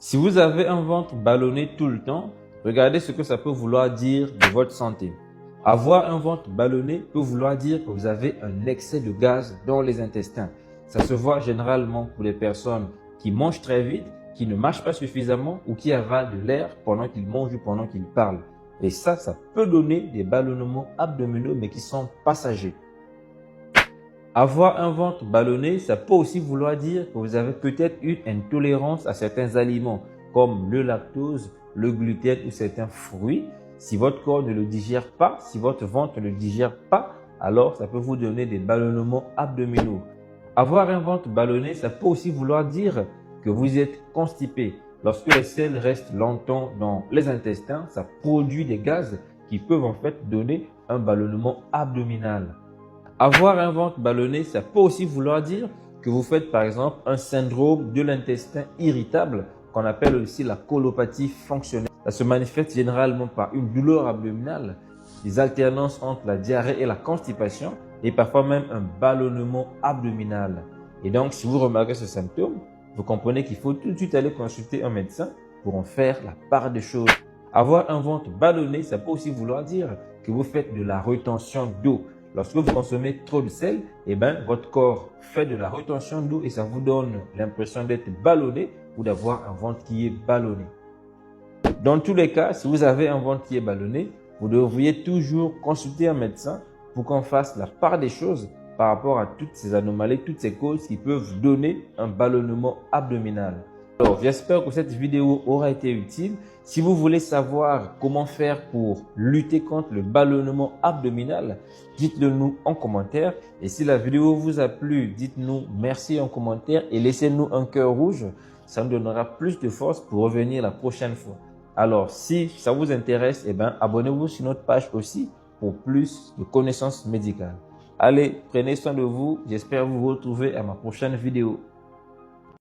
Si vous avez un ventre ballonné tout le temps, regardez ce que ça peut vouloir dire de votre santé. Avoir un ventre ballonné peut vouloir dire que vous avez un excès de gaz dans les intestins. Ça se voit généralement pour les personnes qui mangent très vite, qui ne mâchent pas suffisamment ou qui avalent de l'air pendant qu'ils mangent ou pendant qu'ils parlent. Et ça peut donner des ballonnements abdominaux mais qui sont passagers. Avoir un ventre ballonné, ça peut aussi vouloir dire que vous avez peut-être une intolérance à certains aliments comme le lactose, le gluten ou certains fruits. Si votre corps ne le digère pas, si votre ventre ne le digère pas, alors ça peut vous donner des ballonnements abdominaux. Avoir un ventre ballonné, ça peut aussi vouloir dire que vous êtes constipé. Lorsque les selles restent longtemps dans les intestins, ça produit des gaz qui peuvent en fait donner un ballonnement abdominal. Avoir un ventre ballonné, ça peut aussi vouloir dire que vous faites par exemple un syndrome de l'intestin irritable qu'on appelle aussi la colopathie fonctionnelle. Ça se manifeste généralement par une douleur abdominale, des alternances entre la diarrhée et la constipation et parfois même un ballonnement abdominal. Et donc, si vous remarquez ce symptôme, vous comprenez qu'il faut tout de suite aller consulter un médecin pour en faire la part des choses. Avoir un ventre ballonné, ça peut aussi vouloir dire que vous faites de la rétention d'eau. Lorsque vous consommez trop de sel, votre corps fait de la rétention d'eau et ça vous donne l'impression d'être ballonné ou d'avoir un ventre qui est ballonné. Dans tous les cas, si vous avez un ventre qui est ballonné, vous devriez toujours consulter un médecin pour qu'on fasse la part des choses par rapport à toutes ces anomalies, toutes ces causes qui peuvent donner un ballonnement abdominal. Alors, j'espère que cette vidéo aura été utile. Si vous voulez savoir comment faire pour lutter contre le ballonnement abdominal, dites-le nous en commentaire. Et si la vidéo vous a plu, dites-nous merci en commentaire et laissez-nous un cœur rouge. Ça nous donnera plus de force pour revenir la prochaine fois. Alors, si ça vous intéresse, abonnez-vous sur notre page aussi pour plus de connaissances médicales. Allez, prenez soin de vous. J'espère vous retrouver à ma prochaine vidéo.